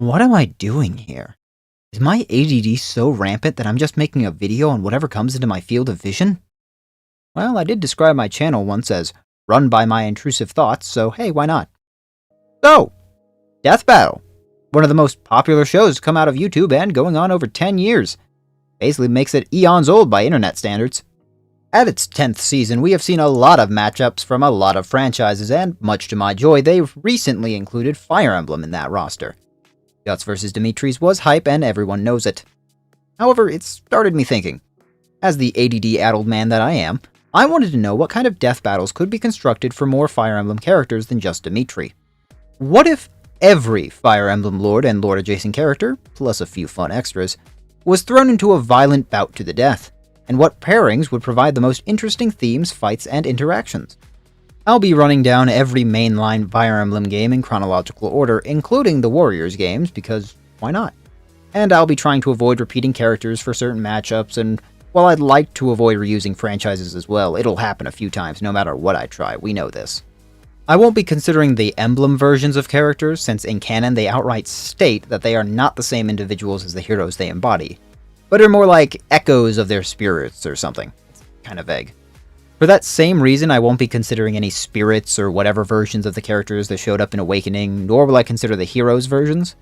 What am I doing here? Is my ADD so rampant that I'm just making a video on whatever comes into my field of vision? Well, I did describe my channel once as run by my intrusive thoughts, so hey, why not? So, Death Battle. One of the most popular shows to come out of YouTube and going on over 10 years. Basically makes it eons old by internet standards. At its 10th season, we have seen a lot of matchups from a lot of franchises, and much to my joy, they've recently included Fire Emblem in that roster. Guts vs. Dimitri's was hype and everyone knows it. However, it started me thinking. As the ADD-addled man that I am, I wanted to know what kind of death battles could be constructed for more Fire Emblem characters than just Dimitri. What if every Fire Emblem Lord and Lord-adjacent character, plus a few fun extras, was thrown into a violent bout to the death, and what pairings would provide the most interesting themes, fights, and interactions? I'll be running down every mainline Fire Emblem game in chronological order, including the Warriors games, because why not? And I'll be trying to avoid repeating characters for certain matchups, and while I'd like to avoid reusing franchises as well, it'll happen a few times no matter what I try, we know this. I won't be considering the Emblem versions of characters, since in canon they outright state that they are not the same individuals as the heroes they embody, but are more like echoes of their spirits or something. It's kind of vague. For that same reason, I won't be considering any spirits or whatever versions of the characters that showed up in Awakening, nor will I consider the heroes versions.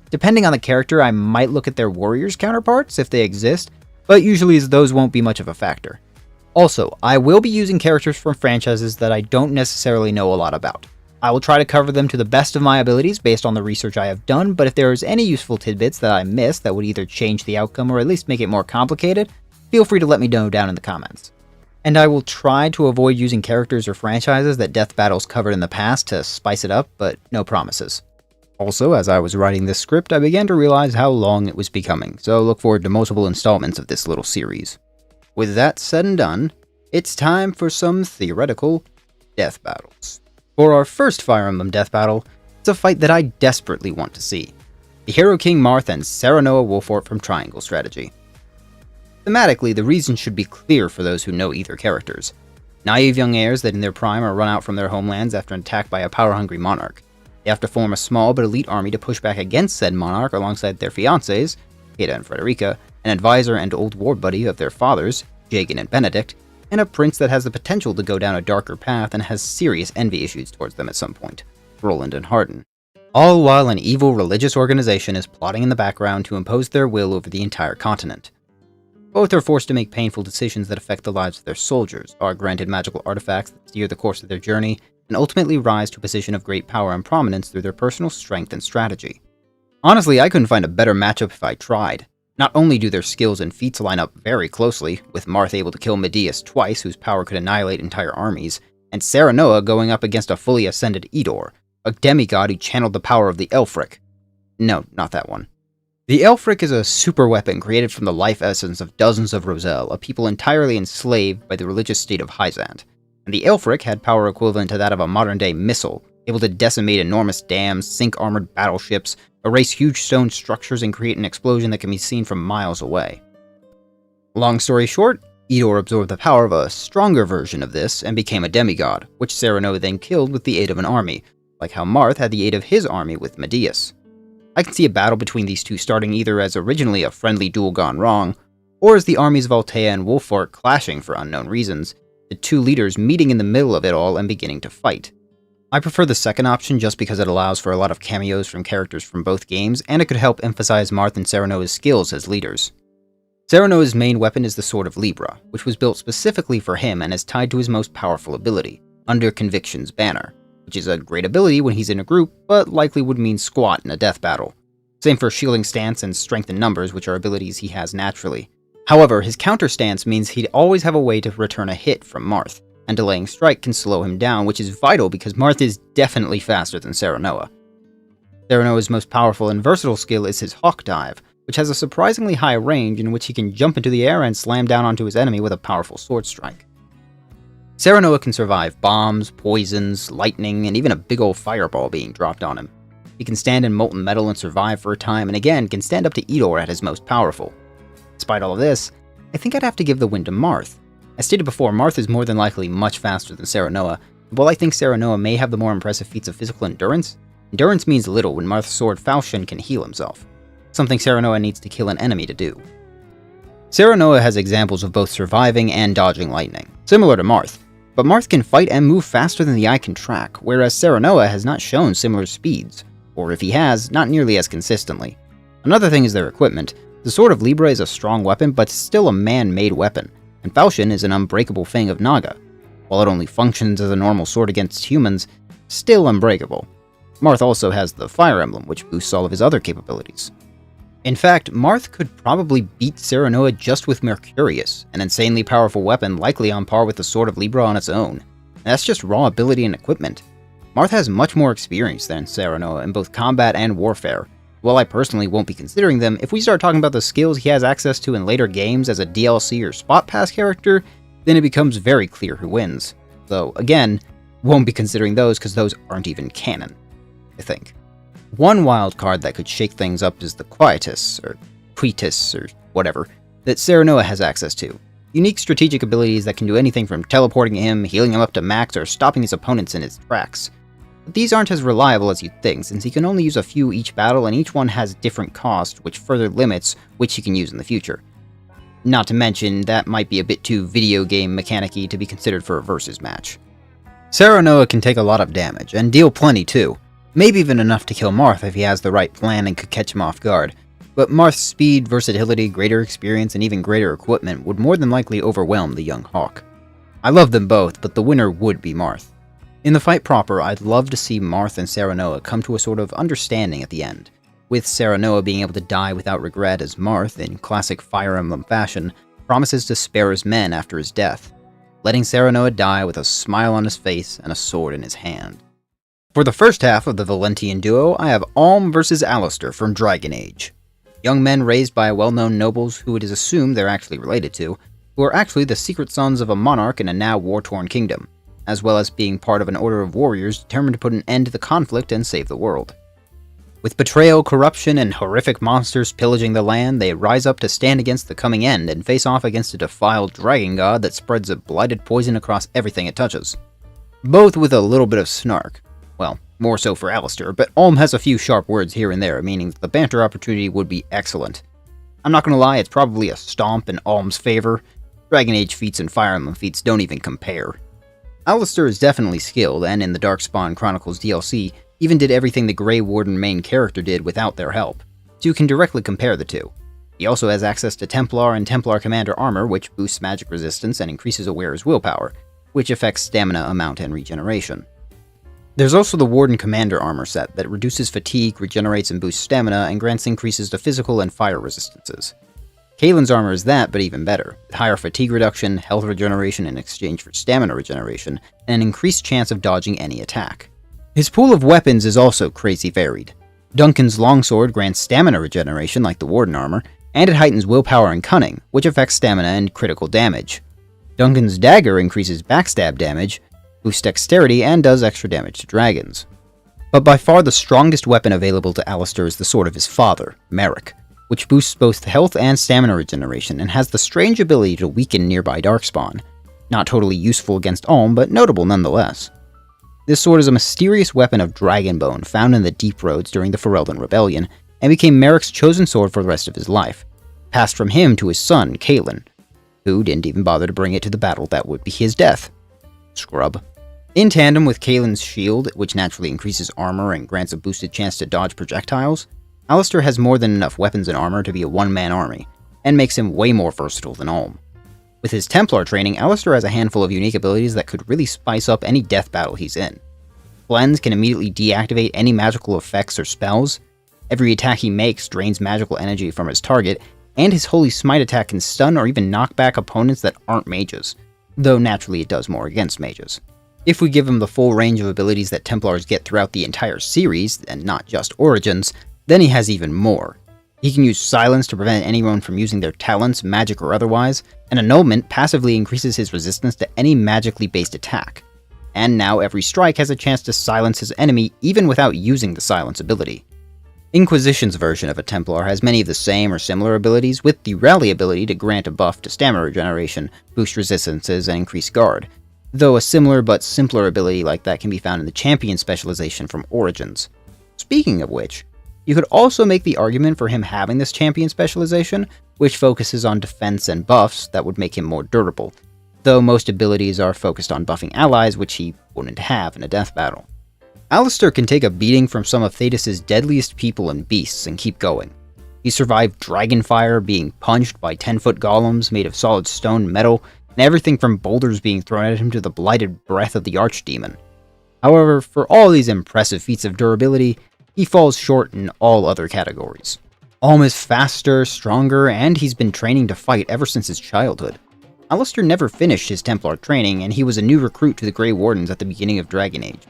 Depending on the character, I might look at their warriors counterparts if they exist, but usually those won't be much of a factor. Also, I will be using characters from franchises that I don't necessarily know a lot about. I will try to cover them to the best of my abilities based on the research I have done, but if there is any useful tidbits that I missed that would either change the outcome or at least make it more complicated, feel free to let me know down in the comments. And I will try to avoid using characters or franchises that Death Battle's covered in the past to spice it up, but no promises. Also, as I was writing this script, I began to realize how long it was becoming, so look forward to multiple installments of this little series. With that said and done, it's time for some theoretical death battles. For our first Fire Emblem death battle, it's a fight that I desperately want to see. The Hero King Marth and Serenoa Wolfort from Triangle Strategy. Thematically, the reason should be clear for those who know either characters. Naive young heirs that in their prime are run out from their homelands after an attack by a power-hungry monarch. They have to form a small but elite army to push back against said monarch alongside their fiancés, Ada and Frederica, an advisor and old war buddy of their fathers, Jagan and Benedict, and a prince that has the potential to go down a darker path and has serious envy issues towards them at some point, Roland and Hardin. All while an evil religious organization is plotting in the background to impose their will over the entire continent. Both are forced to make painful decisions that affect the lives of their soldiers, are granted magical artifacts that steer the course of their journey, and ultimately rise to a position of great power and prominence through their personal strength and strategy. Honestly, I couldn't find a better matchup if I tried. Not only do their skills and feats line up very closely, with Marth able to kill Medeus twice, whose power could annihilate entire armies, and Serenoa going up against a fully ascended Idor, a demigod who channeled the power of the Elfric. No, not that one. The Elfric is a super weapon created from the life essence of dozens of Roselle, a people entirely enslaved by the religious state of Hyzant. And the Elfric had power equivalent to that of a modern-day missile, able to decimate enormous dams, sink armored battleships, erase huge stone structures, and create an explosion that can be seen from miles away. Long story short, Idor absorbed the power of a stronger version of this and became a demigod, which Serenoa then killed with the aid of an army, like how Marth had the aid of his army with Medeus. I can see a battle between these two starting either as originally a friendly duel gone wrong, or as the armies of Altea and Wolfort clashing for unknown reasons, the two leaders meeting in the middle of it all and beginning to fight. I prefer the second option just because it allows for a lot of cameos from characters from both games, and it could help emphasize Marth and Serenoa's skills as leaders. Serenoa's main weapon is the Sword of Libra, which was built specifically for him and is tied to his most powerful ability, Under Conviction's Banner, which is a great ability when he's in a group, but likely would mean squat in a death battle. Same for Shielding Stance and Strength in Numbers, which are abilities he has naturally. However, his counter stance means he'd always have a way to return a hit from Marth, and Delaying Strike can slow him down, which is vital because Marth is definitely faster than Serenoa. Serenoa's most powerful and versatile skill is his Hawk Dive, which has a surprisingly high range in which he can jump into the air and slam down onto his enemy with a powerful sword strike. Serenoa can survive bombs, poisons, lightning, and even a big old fireball being dropped on him. He can stand in molten metal and survive for a time, and again can stand up to Idor at his most powerful. Despite all of this, I think I'd have to give the win to Marth. As stated before, Marth is more than likely much faster than Serenoa, and while I think Serenoa may have the more impressive feats of physical endurance, Endurance means little when Marth's sword Falchion can heal himself, something Serenoa needs to kill an enemy to do. Serenoa has examples of both surviving and dodging lightning, similar to Marth, but Marth can fight and move faster than the eye can track, whereas Serenoa has not shown similar speeds, or if he has, not nearly as consistently. Another thing is their equipment. The Sword of Libra is a strong weapon, but still a man-made weapon, and Falchion is an unbreakable Fang of Naga. While it only functions as a normal sword against humans, still unbreakable. Marth also has the Fire Emblem, which boosts all of his other capabilities. In fact, Marth could probably beat Serenoa just with Mercurius, an insanely powerful weapon likely on par with the Sword of Libra on its own. And that's just raw ability and equipment. Marth has much more experience than Serenoa in both combat and warfare. While I personally won't be considering them, if we start talking about the skills he has access to in later games as a DLC or Spot Pass character, then it becomes very clear who wins. Though, again, won't be considering those because those aren't even canon, I think. One wild card that could shake things up is the Quietus, or Quietus, or whatever, that Serenoa has access to. Unique strategic abilities that can do anything from teleporting him, healing him up to max, or stopping his opponents in his tracks. But these aren't as reliable as you'd think, since he can only use a few each battle and each one has different cost, which further limits which he can use in the future. Not to mention, that might be a bit too video game mechanic-y to be considered for a versus match. Serenoa can take a lot of damage, and deal plenty too. Maybe even enough to kill Marth if he has the right plan and could catch him off guard. But Marth's speed, versatility, greater experience, and even greater equipment would more than likely overwhelm the young hawk. I love them both, but the winner would be Marth. In the fight proper, I'd love to see Marth and Serenoa come to a sort of understanding at the end, with Serenoa being able to die without regret as Marth, in classic Fire Emblem fashion, promises to spare his men after his death, letting Serenoa die with a smile on his face and a sword in his hand. For the first half of the Valentian duo, I have Alm versus Alistair from Dragon Age. Young men raised by well-known nobles who it is assumed they're actually related to, who are actually the secret sons of a monarch in a now war-torn kingdom, as well as being part of an order of warriors determined to put an end to the conflict and save the world. With betrayal, corruption, and horrific monsters pillaging the land, they rise up to stand against the coming end and face off against a defiled dragon god that spreads a blighted poison across everything it touches. Both with a little bit of snark. Well, more so for Alistair, but Alm has a few sharp words here and there, meaning that the banter opportunity would be excellent. I'm not gonna lie, it's probably a stomp in Alm's favor. Dragon Age feats and Fire Emblem feats don't even compare. Alistair is definitely skilled, and in the Darkspawn Chronicles DLC, even did everything the Grey Warden main character did without their help, so you can directly compare the two. He also has access to Templar and Templar Commander armor, which boosts magic resistance and increases a wearer's willpower, which affects stamina amount and regeneration. There's also the Warden Commander armor set that reduces fatigue, regenerates and boosts stamina, and grants increases to physical and fire resistances. Kaylin's armor is that, but even better, with higher fatigue reduction, health regeneration in exchange for stamina regeneration, and an increased chance of dodging any attack. His pool of weapons is also crazy varied. Duncan's longsword grants stamina regeneration like the Warden armor, and it heightens willpower and cunning, which affects stamina and critical damage. Duncan's dagger increases backstab damage, boosts dexterity, and does extra damage to dragons. But by far the strongest weapon available to Alistair is the sword of his father, Merrick, which boosts both health and stamina regeneration and has the strange ability to weaken nearby Darkspawn. Not totally useful against Alm, but notable nonetheless. This sword is a mysterious weapon of dragonbone found in the Deep Roads during the Ferelden Rebellion, and became Merrick's chosen sword for the rest of his life, passed from him to his son, Kaylin, who didn't even bother to bring it to the battle that would be his death. Scrub. In tandem with Kaylin's shield, which naturally increases armor and grants a boosted chance to dodge projectiles, Alistair has more than enough weapons and armor to be a one-man army, and makes him way more versatile than Alm. With his Templar training, Alistair has a handful of unique abilities that could really spice up any death battle he's in. Cleanse can immediately deactivate any magical effects or spells, every attack he makes drains magical energy from his target, and his Holy Smite attack can stun or even knock back opponents that aren't mages, though naturally it does more against mages. If we give him the full range of abilities that Templars get throughout the entire series, and not just Origins, then he has even more. He can use Silence to prevent anyone from using their talents, magic or otherwise, and Annulment passively increases his resistance to any magically based attack. And now every strike has a chance to silence his enemy even without using the Silence ability. Inquisition's version of a Templar has many of the same or similar abilities, with the Rally ability to grant a buff to stamina regeneration, boost resistances, and increase guard, though a similar but simpler ability like that can be found in the Champion specialization from Origins. Speaking of which, you could also make the argument for him having this champion specialization, which focuses on defense and buffs that would make him more durable, though most abilities are focused on buffing allies, which he wouldn't have in a death battle. Alistair can take a beating from some of Thetis' deadliest people and beasts and keep going. He survived Dragonfire being punched by 10-foot golems made of solid stone metal, and everything from boulders being thrown at him to the blighted breath of the Archdemon. However, for all these impressive feats of durability, he falls short in all other categories. Alm is faster, stronger, and he's been training to fight ever since his childhood. Alistair never finished his Templar training, and he was a new recruit to the Grey Wardens at the beginning of Dragon Age.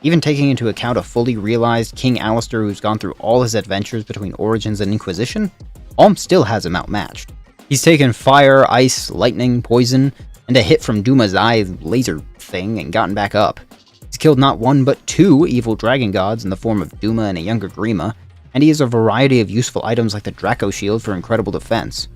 Even taking into account a fully realized King Alistair who's gone through all his adventures between Origins and Inquisition, Alm still has him outmatched. He's taken fire, ice, lightning, poison, and a hit from Duma's eye laser thing and gotten back up. He's killed not one but two evil dragon gods in the form of Duma and a younger Grima, and he has a variety of useful items like the Draco Shield for incredible defense.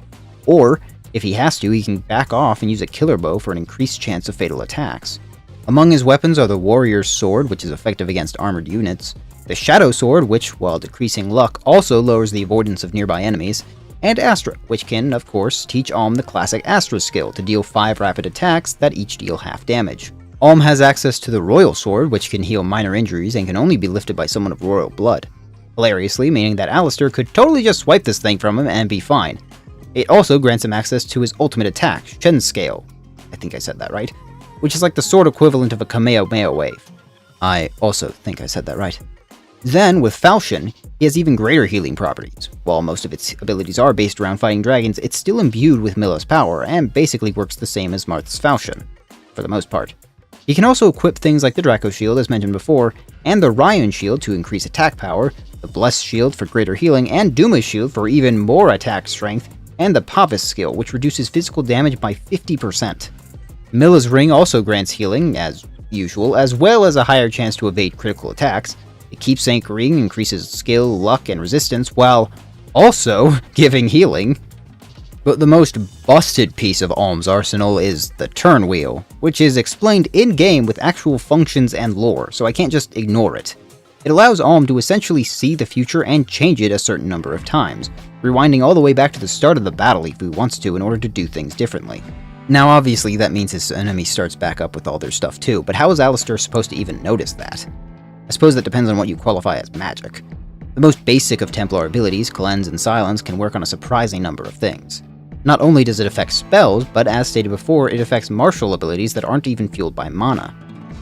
Or, if he has to, he can back off and use a killer bow for an increased chance of fatal attacks. Among his weapons are the Warrior's Sword, which is effective against armored units, the Shadow Sword, which, while decreasing luck, also lowers the avoidance of nearby enemies, and Astra, which can, of course, teach Alm the classic Astra skill to deal 5 rapid attacks that each deal half damage. Alm has access to the Royal Sword, which can heal minor injuries and can only be lifted by someone of royal blood, hilariously meaning that Alistair could totally just swipe this thing from him and be fine. It also grants him access to his ultimate attack, Shen's Scale. I think I said that right. Which is like the sword equivalent of a Kamehameha wave. I also think I said that right. Then, with Falchion, he has even greater healing properties. While most of its abilities are based around fighting dragons, it's still imbued with Milla's power, and basically works the same as Marth's Falchion, for the most part. He can also equip things like the Draco Shield, as mentioned before, and the Ryan Shield to increase attack power, the Blessed Shield for greater healing, and Duma's Shield for even more attack strength, and the Pavis skill, which reduces physical damage by 50%. Milla's Ring also grants healing, as usual, as well as a higher chance to evade critical attacks. The Keepsake Ring increases skill, luck, and resistance, while also giving healing. But the most busted piece of Alm's arsenal is the Turn Wheel, which is explained in-game with actual functions and lore, so I can't just ignore it. It allows Alm to essentially see the future and change it a certain number of times, rewinding all the way back to the start of the battle if he wants to in order to do things differently. Now obviously that means his enemy starts back up with all their stuff too, but how is Alistair supposed to even notice that? I suppose that depends on what you qualify as magic. The most basic of Templar abilities, Cleanse and Silence, can work on a surprising number of things. Not only does it affect spells, but as stated before, it affects martial abilities that aren't even fueled by mana.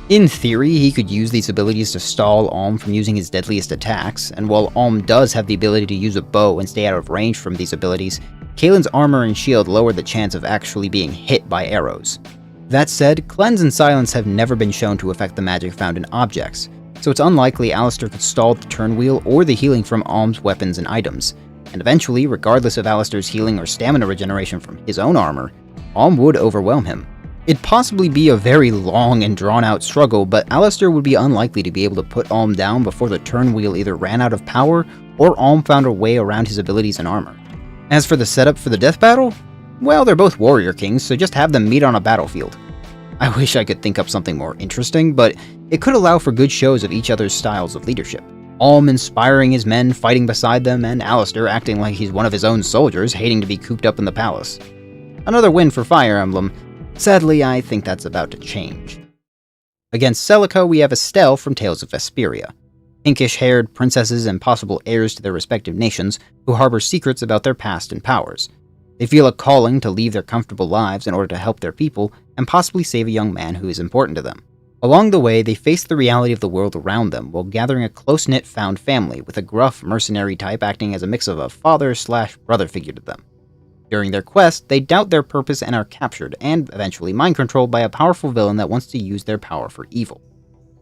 In theory, he could use these abilities to stall Alm from using his deadliest attacks, and while Alm does have the ability to use a bow and stay out of range from these abilities, Kaelin's armor and shield lower the chance of actually being hit by arrows. That said, Cleanse and Silence have never been shown to affect the magic found in objects, so it's unlikely Alistair could stall the turn wheel or the healing from Alm's weapons and items, and eventually, regardless of Alistair's healing or stamina regeneration from his own armor, Alm would overwhelm him. It'd possibly be a very long and drawn-out struggle, but Alistair would be unlikely to be able to put Alm down before the turn wheel either ran out of power or Alm found a way around his abilities and armor. As for the setup for the death battle, well, they're both warrior kings, so just have them meet on a battlefield. I wish I could think up something more interesting, but it could allow for good shows of each other's styles of leadership. Alm inspiring his men fighting beside them, and Alistair acting like he's one of his own soldiers hating to be cooped up in the palace. Another win for Fire Emblem. Sadly, I think that's about to change. Against Celica, we have Estelle from Tales of Vesperia. Pinkish-haired princesses and possible heirs to their respective nations who harbor secrets about their past and powers. They feel a calling to leave their comfortable lives in order to help their people and possibly save a young man who is important to them. Along the way, they face the reality of the world around them while gathering a close-knit found family with a gruff mercenary type acting as a mix of a father/brother figure to them. During their quest, they doubt their purpose and are captured, and eventually mind-controlled by a powerful villain that wants to use their power for evil.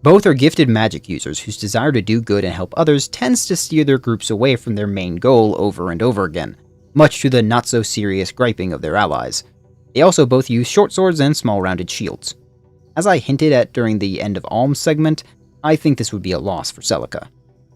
Both are gifted magic users whose desire to do good and help others tends to steer their groups away from their main goal over and over again, much to the not-so-serious griping of their allies. They also both use short swords and small-rounded shields. As I hinted at during the End of Alm's segment, I think this would be a loss for Celica.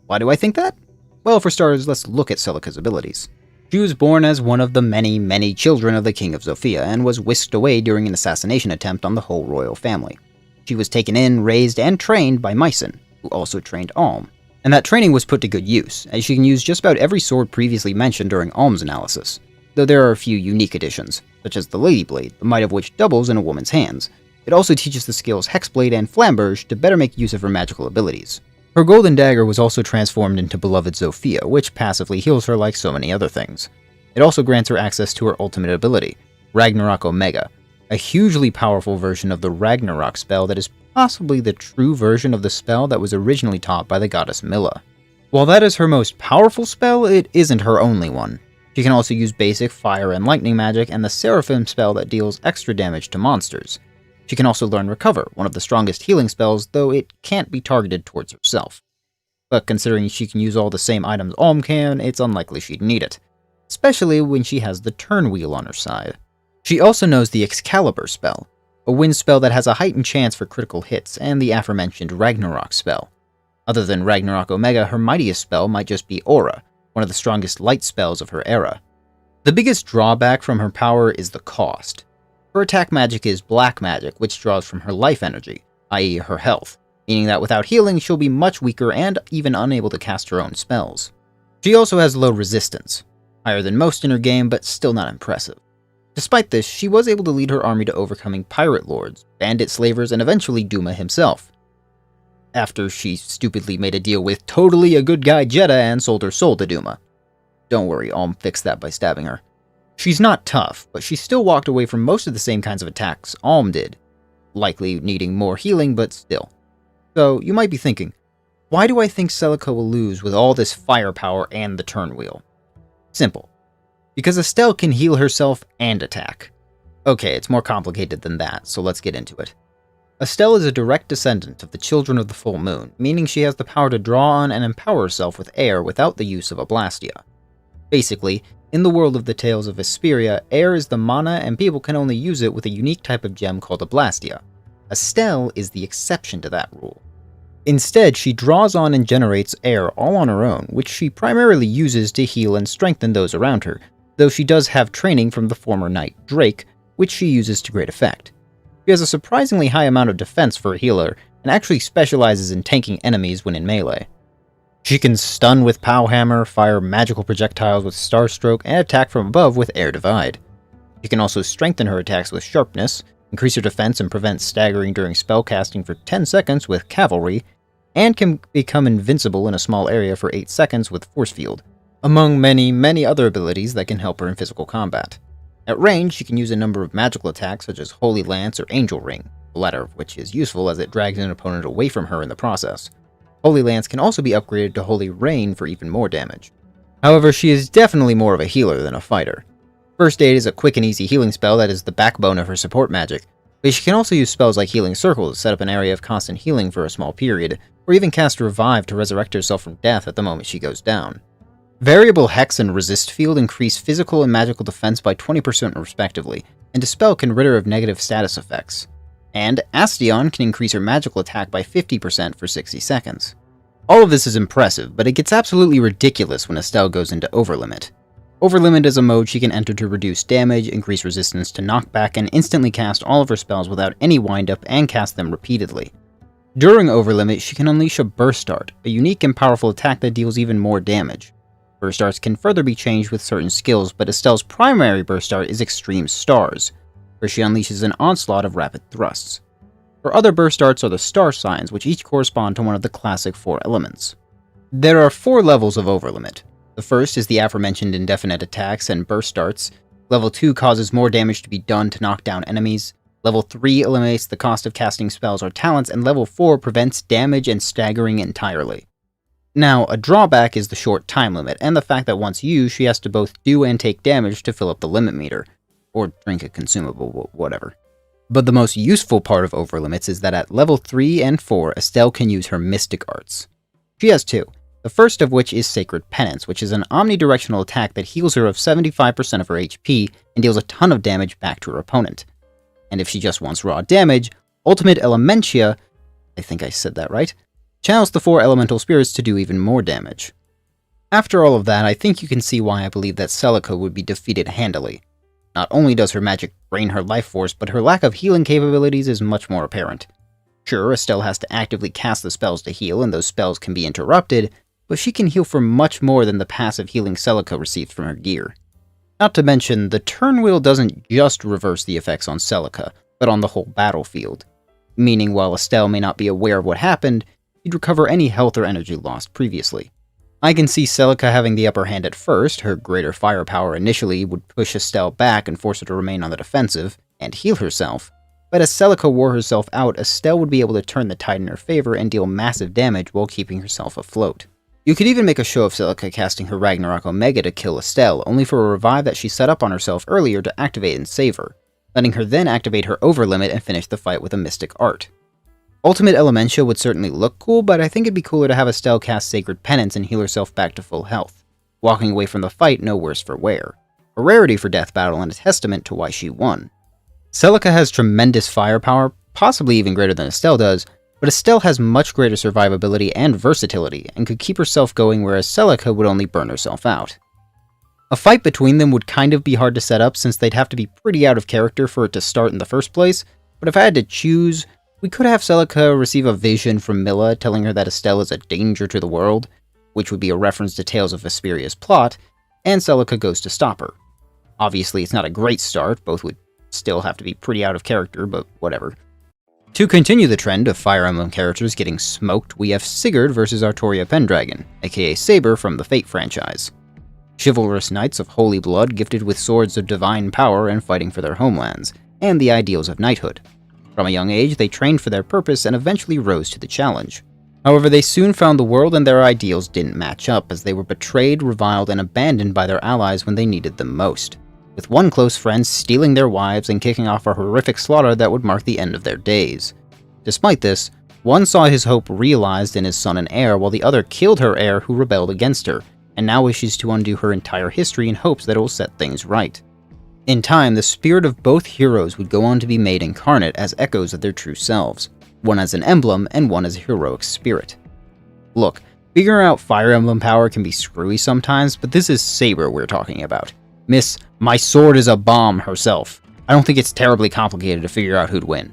Why do I think that? Well, for starters, let's look at Celica's abilities. She was born as one of the many children of the King of Zofia, and was whisked away during an assassination attempt on the whole royal family. She was taken in, raised, and trained by Mycen, who also trained Alm. And that training was put to good use, as she can use just about every sword previously mentioned during Alm's analysis, though there are a few unique additions, such as the Lady Blade, the might of which doubles in a woman's hands. It also teaches the skills Hexblade and Flamberge to better make use of her magical abilities. Her golden dagger was also transformed into beloved Zofia, which passively heals her like so many other things. It also grants her access to her ultimate ability, Ragnarok Omega, a hugely powerful version of the Ragnarok spell that is possibly the true version of the spell that was originally taught by the goddess Milla. While that is her most powerful spell, it isn't her only one. She can also use basic fire and lightning magic and the Seraphim spell that deals extra damage to monsters. She can also learn Recover, one of the strongest healing spells, though it can't be targeted towards herself. But considering she can use all the same items Alm can, it's unlikely she'd need it, especially when she has the turn wheel on her side. She also knows the Excalibur spell, a wind spell that has a heightened chance for critical hits, and the aforementioned Ragnarok spell. Other than Ragnarok Omega, her mightiest spell might just be Aura, one of the strongest light spells of her era. The biggest drawback from her power is the cost. Her attack magic is black magic, which draws from her life energy, i.e. her health, meaning that without healing she'll be much weaker and even unable to cast her own spells. She also has low resistance, higher than most in her game, but still not impressive. Despite this, she was able to lead her army to overcoming pirate lords, bandit slavers, and eventually Duma himself, after she stupidly made a deal with totally a good guy Jeddah and sold her soul to Duma. Don't worry, Alm fixed that by stabbing her. She's not tough, but she still walked away from most of the same kinds of attacks Alm did, likely needing more healing, but still. So, you might be thinking, why do I think Celica will lose with all this firepower and the turn wheel? Simple. Because Estelle can heal herself and attack. Okay, it's more complicated than that, so let's get into it. Estelle is a direct descendant of the Children of the Full Moon, meaning she has the power to draw on and empower herself with air without the use of a Blastia. Basically, in the world of the Tales of Vesperia, air is the mana and people can only use it with a unique type of gem called a Blastia. Estelle is the exception to that rule. Instead, she draws on and generates air all on her own, which she primarily uses to heal and strengthen those around her, though she does have training from the former knight Drake, which she uses to great effect. She has a surprisingly high amount of defense for a healer, and actually specializes in tanking enemies when in melee. She can stun with Pow Hammer, fire magical projectiles with Star Stroke, and attack from above with Air Divide. She can also strengthen her attacks with Sharpness, increase her defense and prevent staggering during spellcasting for 10 seconds with Cavalry, and can become invincible in a small area for 8 seconds with Force Field, among many other abilities that can help her in physical combat. At range, she can use a number of magical attacks such as Holy Lance or Angel Ring, the latter of which is useful as it drags an opponent away from her in the process. Holy Lance can also be upgraded to Holy Rain for even more damage. However, she is definitely more of a healer than a fighter. First Aid is a quick and easy healing spell that is the backbone of her support magic, but she can also use spells like Healing Circle to set up an area of constant healing for a small period, or even cast Revive to resurrect herself from death at the moment she goes down. Variable Hex and Resist Field increase physical and magical defense by 20% respectively, and Dispel can rid her of negative status effects. And Astion can increase her magical attack by 50% for 60 seconds. All of this is impressive, but it gets absolutely ridiculous when Estelle goes into Overlimit. Overlimit is a mode she can enter to reduce damage, increase resistance to knockback, and instantly cast all of her spells without any windup and cast them repeatedly. During Overlimit, she can unleash a Burst Art, a unique and powerful attack that deals even more damage. Burst Arts can further be changed with certain skills, but Estelle's primary Burst Art is Extreme Stars, where she unleashes an onslaught of rapid thrusts. Her other Burst Arts are the Star Signs, which each correspond to one of the classic 4 elements. There are 4 levels of Overlimit. The first is the aforementioned indefinite attacks and Burst Arts. Level 2 causes more damage to be done to knock down enemies. Level 3 eliminates the cost of casting spells or talents, and Level 4 prevents damage and staggering entirely. Now, a drawback is the short time limit, and the fact that once used, she has to both do and take damage to fill up the limit meter, or drink a consumable, whatever. But the most useful part of Overlimits is that at level 3 and 4, Estelle can use her Mystic Arts. She has 2, the first of which is Sacred Penance, which is an omnidirectional attack that heals her of 75% of her HP and deals a ton of damage back to her opponent. And if she just wants raw damage, Ultimate Elementia, I think I said that right, channels the 4 elemental spirits to do even more damage. After all of that, I think you can see why I believe that Celica would be defeated handily. Not only does her magic drain her life force, but her lack of healing capabilities is much more apparent. Sure, Estelle has to actively cast the spells to heal, and those spells can be interrupted, but she can heal for much more than the passive healing Celica receives from her gear. Not to mention, the turn wheel doesn't just reverse the effects on Celica, but on the whole battlefield. Meaning while Estelle may not be aware of what happened, she'd recover any health or energy lost previously. I can see Celica having the upper hand at first. Her greater firepower initially would push Estelle back and force her to remain on the defensive, and heal herself. But as Celica wore herself out, Estelle would be able to turn the tide in her favor and deal massive damage while keeping herself afloat. You could even make a show of Celica casting her Ragnarok Omega to kill Estelle, only for a revive that she set up on herself earlier to activate and save her, letting her then activate her overlimit and finish the fight with a Mystic Art. Ultimate Elementia would certainly look cool, but I think it'd be cooler to have Estelle cast Sacred Penance and heal herself back to full health, walking away from the fight no worse for wear. A rarity for Death Battle and a testament to why she won. Celica has tremendous firepower, possibly even greater than Estelle does, but Estelle has much greater survivability and versatility, and could keep herself going whereas Celica would only burn herself out. A fight between them would kind of be hard to set up since they'd have to be pretty out of character for it to start in the first place, but if I had to choose, we could have Celica receive a vision from Milla telling her that Estelle is a danger to the world, which would be a reference to Tales of Vesperia's plot, and Celica goes to stop her. Obviously it's not a great start, both would still have to be pretty out of character, but whatever. To continue the trend of Fire Emblem characters getting smoked, we have Sigurd versus Artoria Pendragon, aka Saber from the Fate franchise. Chivalrous knights of holy blood gifted with swords of divine power and fighting for their homelands, and the ideals of knighthood. From a young age, they trained for their purpose and eventually rose to the challenge. However, they soon found the world and their ideals didn't match up, as they were betrayed, reviled, and abandoned by their allies when they needed them most, with one close friend stealing their wives and kicking off a horrific slaughter that would mark the end of their days. Despite this, one saw his hope realized in his son and heir, while the other killed her heir who rebelled against her, and now wishes to undo her entire history in hopes that it will set things right. In time, the spirit of both heroes would go on to be made incarnate as echoes of their true selves, one as an emblem and one as a heroic spirit. Look, figuring out Fire Emblem power can be screwy sometimes, but this is Saber we're talking about. Miss "My sword is a bomb" herself. I don't think it's terribly complicated to figure out who'd win.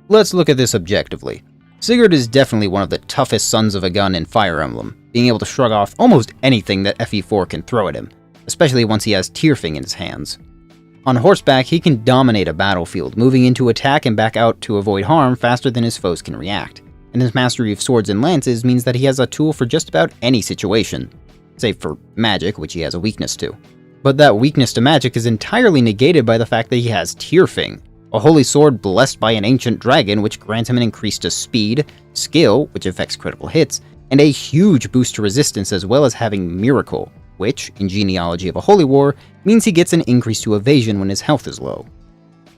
Let's look at this objectively. Sigurd is definitely one of the toughest sons of a gun in Fire Emblem, being able to shrug off almost anything that FE4 can throw at him, especially once he has Tearfing in his hands. On horseback, he can dominate a battlefield, moving into attack and back out to avoid harm faster than his foes can react, and his mastery of swords and lances means that he has a tool for just about any situation, save for magic, which he has a weakness to. But that weakness to magic is entirely negated by the fact that he has Tearfing, a holy sword blessed by an ancient dragon which grants him an increase to speed, skill, which affects critical hits, and a huge boost to resistance, as well as having Miracle, which, in Genealogy of a Holy War, means he gets an increase to evasion when his health is low.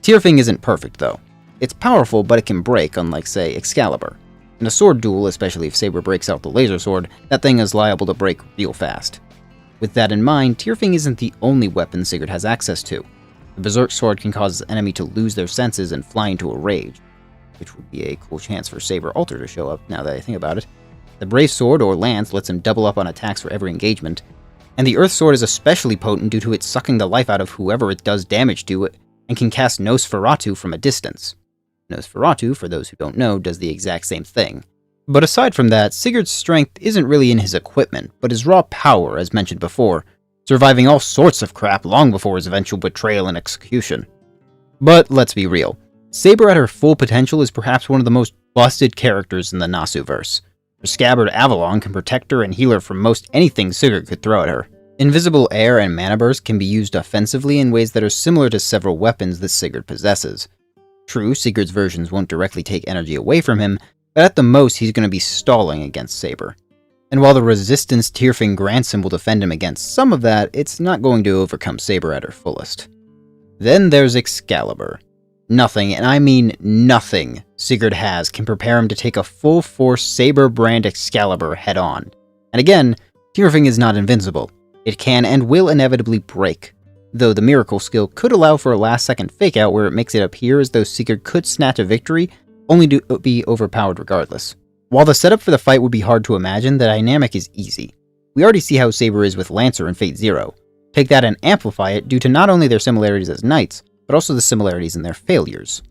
Tearfing isn't perfect though. It's powerful, but it can break, unlike say Excalibur. In a sword duel, especially if Saber breaks out the laser sword, that thing is liable to break real fast. With that in mind, Tearfing isn't the only weapon Sigurd has access to. The Berserk Sword can cause his enemy to lose their senses and fly into a rage, which would be a cool chance for Saber Alter to show up now that I think about it. The Brave Sword or Lance lets him double up on attacks for every engagement, and the Earth Sword is especially potent due to it sucking the life out of whoever it does damage to and can cast Nosferatu from a distance. Nosferatu, for those who don't know, does the exact same thing. But aside from that, Sigurd's strength isn't really in his equipment, but his raw power, as mentioned before, surviving all sorts of crap long before his eventual betrayal and execution. But let's be real, Saber at her full potential is perhaps one of the most busted characters in the Nasuverse. Her scabbard Avalon can protect her and heal her from most anything Sigurd could throw at her. Invisible Air and Mana Burst can be used offensively in ways that are similar to several weapons that Sigurd possesses. True, Sigurd's versions won't directly take energy away from him, but at the most he's going to be stalling against Saber. And while the resistance Tearfing grants him will defend him against some of that, it's not going to overcome Saber at her fullest. Then there's Excalibur. Nothing, and I mean nothing, Sigurd has can prepare him to take a full-force Saber brand Excalibur head-on. And again, Tearfing is not invincible. It can and will inevitably break, though the Miracle skill could allow for a last-second fake-out where it makes it appear as though Sigurd could snatch a victory, only to be overpowered regardless. While the setup for the fight would be hard to imagine, the dynamic is easy. We already see how Saber is with Lancer in Fate Zero. Take that and amplify it due to not only their similarities as knights, but also the similarities in their failures.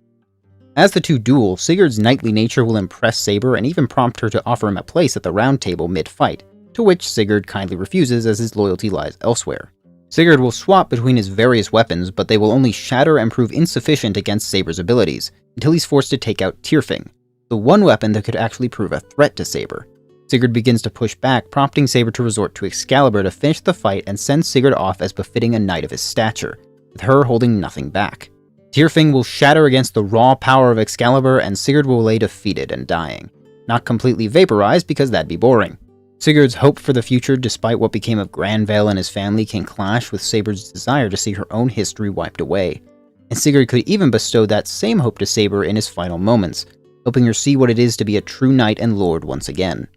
As the two duel, Sigurd's knightly nature will impress Saber and even prompt her to offer him a place at the round table mid-fight, to which Sigurd kindly refuses as his loyalty lies elsewhere. Sigurd will swap between his various weapons, but they will only shatter and prove insufficient against Saber's abilities, until he's forced to take out Tyrfing, the one weapon that could actually prove a threat to Saber. Sigurd begins to push back, prompting Saber to resort to Excalibur to finish the fight and send Sigurd off as befitting a knight of his stature, with her holding nothing back. Tyrfing will shatter against the raw power of Excalibur, and Sigurd will lay defeated and dying. Not completely vaporized, because that'd be boring. Sigurd's hope for the future, despite what became of Granvale and his family, can clash with Saber's desire to see her own history wiped away. And Sigurd could even bestow that same hope to Saber in his final moments, helping her see what it is to be a true knight and lord once again.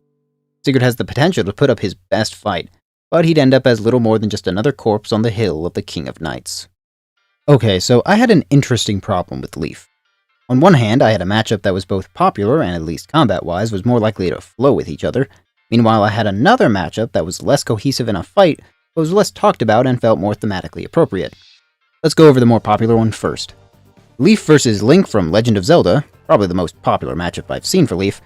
Sigurd has the potential to put up his best fight, but he'd end up as little more than just another corpse on the hill of the King of Knights. Okay, so I had an interesting problem with Leif. On one hand, I had a matchup that was both popular and, at least combat-wise, was more likely to flow with each other. Meanwhile, I had another matchup that was less cohesive in a fight, but was less talked about and felt more thematically appropriate. Let's go over the more popular one first. Leif vs. Link from Legend of Zelda, probably the most popular matchup I've seen for Leif.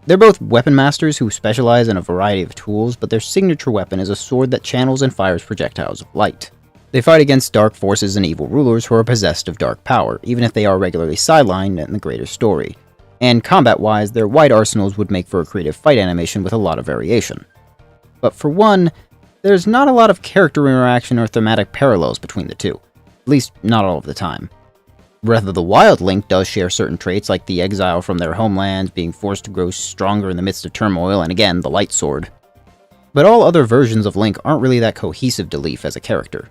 They're both weapon masters who specialize in a variety of tools, but their signature weapon is a sword that channels and fires projectiles of light. They fight against dark forces and evil rulers who are possessed of dark power, even if they are regularly sidelined in the greater story. And combat-wise, their wide arsenals would make for a creative fight animation with a lot of variation. But for one, there's not a lot of character interaction or thematic parallels between the two. At least, not all of the time. Breath of the Wild Link does share certain traits like the exile from their homelands, being forced to grow stronger in the midst of turmoil, and again, the light sword. But all other versions of Link aren't really that cohesive to Leif as a character.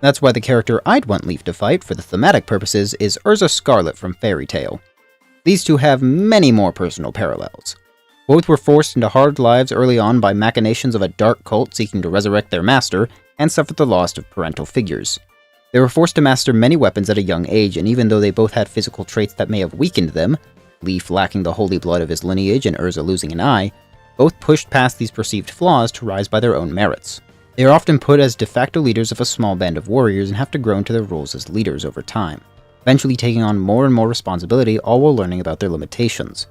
That's why the character I'd want Leif to fight for the thematic purposes is Urza Scarlet from Fairy Tail. These two have many more personal parallels. Both were forced into hard lives early on by machinations of a dark cult seeking to resurrect their master, and suffered the loss of parental figures. They were forced to master many weapons at a young age, and even though they both had physical traits that may have weakened them, Leif lacking the holy blood of his lineage and Urza losing an eye, both pushed past these perceived flaws to rise by their own merits. They are often put as de facto leaders of a small band of warriors and have to grow into their roles as leaders over time, eventually taking on more and more responsibility, all while learning about their limitations.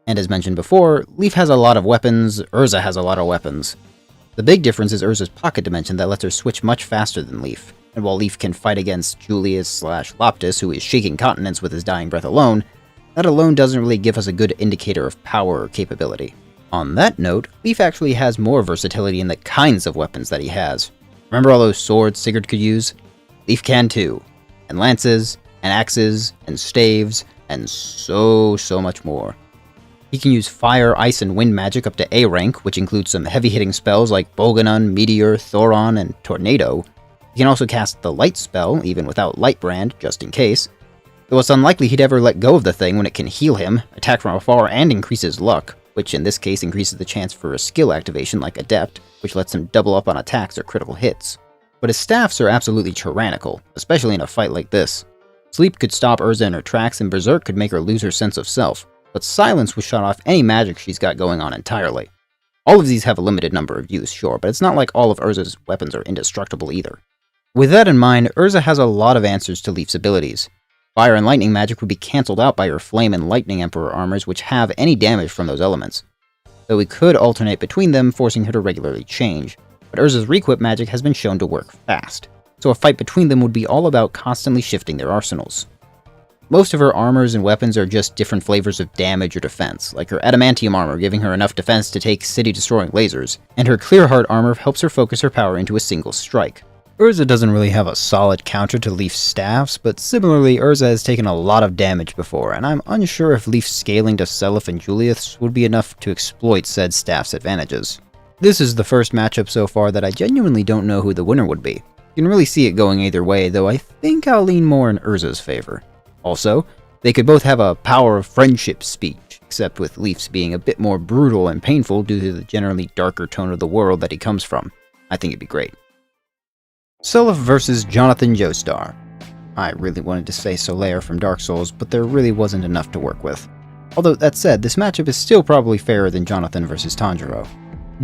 And as mentioned before, Leif has a lot of weapons, Urza has a lot of weapons. The big difference is Urza's pocket dimension that lets her switch much faster than Leif, and while Leif can fight against Julius/Loptis, who is shaking continents with his dying breath alone, that alone doesn't really give us a good indicator of power or capability. On that note, Leif actually has more versatility in the kinds of weapons that he has. Remember all those swords Sigurd could use? Leif can too. And lances, and axes, and staves, and so much more. He can use fire, ice, and wind magic up to A rank, which includes some heavy-hitting spells like Bolganun, Meteor, Thoron, and Tornado. He can also cast the light spell, even without Lightbrand, just in case. Though it's unlikely he'd ever let go of the thing when it can heal him, attack from afar, and increase his luck, which in this case increases the chance for a skill activation like Adept, which lets him double up on attacks or critical hits. But his staffs are absolutely tyrannical, especially in a fight like this. Sleep could stop Urza in her tracks, and Berserk could make her lose her sense of self, but Silence would shut off any magic she's got going on entirely. All of these have a limited number of use, sure, but it's not like all of Urza's weapons are indestructible either. With that in mind, Urza has a lot of answers to Leif's abilities. Fire and lightning magic would be cancelled out by her Flame and Lightning Emperor armors, which have any damage from those elements. Though we could alternate between them, forcing her to regularly change, but Urza's Requip magic has been shown to work fast, so a fight between them would be all about constantly shifting their arsenals. Most of her armors and weapons are just different flavors of damage or defense, like her Adamantium armor giving her enough defense to take city-destroying lasers, and her Clearheart armor helps her focus her power into a single strike. Urza doesn't really have a solid counter to Leif's staffs, but similarly, Urza has taken a lot of damage before, and I'm unsure if Leif's scaling to Seliph and Julius would be enough to exploit said staff's advantages. This is the first matchup so far that I genuinely don't know who the winner would be. You can really see it going either way, though I think I'll lean more in Urza's favor. Also, they could both have a power of friendship speech, except with Leif's being a bit more brutal and painful due to the generally darker tone of the world that he comes from. I think it'd be great. Seliph vs. Jonathan Joestar. I really wanted to say Solaire from Dark Souls, but there really wasn't enough to work with. Although that said, this matchup is still probably fairer than Jonathan vs. Tanjiro.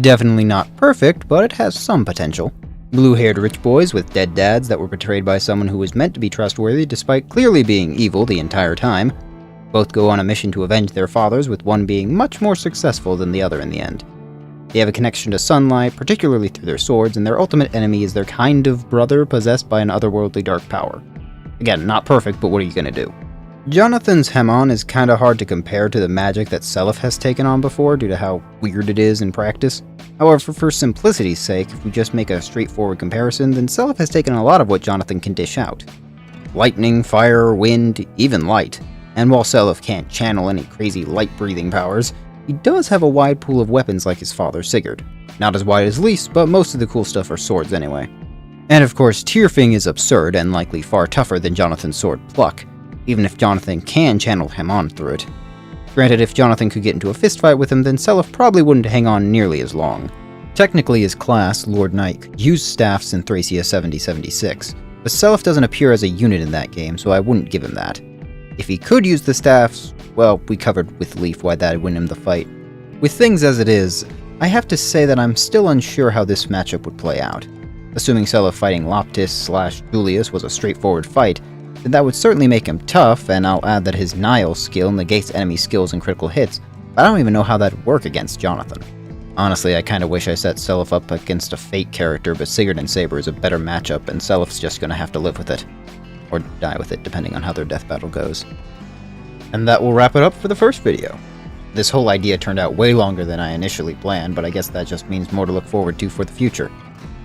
Definitely not perfect, but it has some potential. Blue-haired rich boys with dead dads that were betrayed by someone who was meant to be trustworthy despite clearly being evil the entire time. Both go on a mission to avenge their fathers, with one being much more successful than the other in the end. They have a connection to sunlight, particularly through their swords, and their ultimate enemy is their kind of brother possessed by an otherworldly dark power. Again, not perfect, but what are you gonna do? Jonathan's Hemon is kinda hard to compare to the magic that Seliph has taken on before due to how weird it is in practice. However, for simplicity's sake, if we just make a straightforward comparison, then Seliph has taken a lot of what Jonathan can dish out. Lightning, fire, wind, even light. And while Seliph can't channel any crazy light-breathing powers, he does have a wide pool of weapons like his father Sigurd. Not as wide as Lys, but most of the cool stuff are swords anyway. And of course, Tyrfing is absurd and likely far tougher than Jonathan's sword Pluck, even if Jonathan can channel Hemon through it. Granted, if Jonathan could get into a fistfight with him, then Seliph probably wouldn't hang on nearly as long. Technically, his class, Lord Knight, used staffs in Thracia 7076, but Seliph doesn't appear as a unit in that game, so I wouldn't give him that. If he could use the staffs, well, we covered with Leaf why that'd win him the fight. With things as it is, I have to say that I'm still unsure how this matchup would play out. Assuming Seliph fighting Loptis/Julius was a straightforward fight, then that would certainly make him tough, and I'll add that his Nile skill negates enemy skills and critical hits, but I don't even know how that'd work against Jonathan. Honestly, I kinda wish I set Seliph up against a Fate character, but Sigurd and Saber is a better matchup, and Seliph's just gonna have to live with it. Or die with it, depending on how their death battle goes. And that will wrap it up for the first video. This whole idea turned out way longer than I initially planned, but I guess that just means more to look forward to for the future.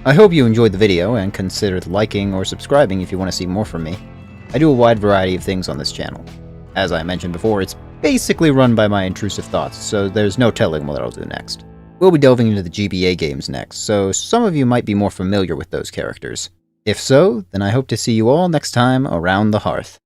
I hope you enjoyed the video, and consider liking or subscribing if you want to see more from me. I do a wide variety of things on this channel. As I mentioned before, it's basically run by my intrusive thoughts, so there's no telling what I'll do next. We'll be delving into the GBA games next, so some of you might be more familiar with those characters. If so, then I hope to see you all next time around the hearth.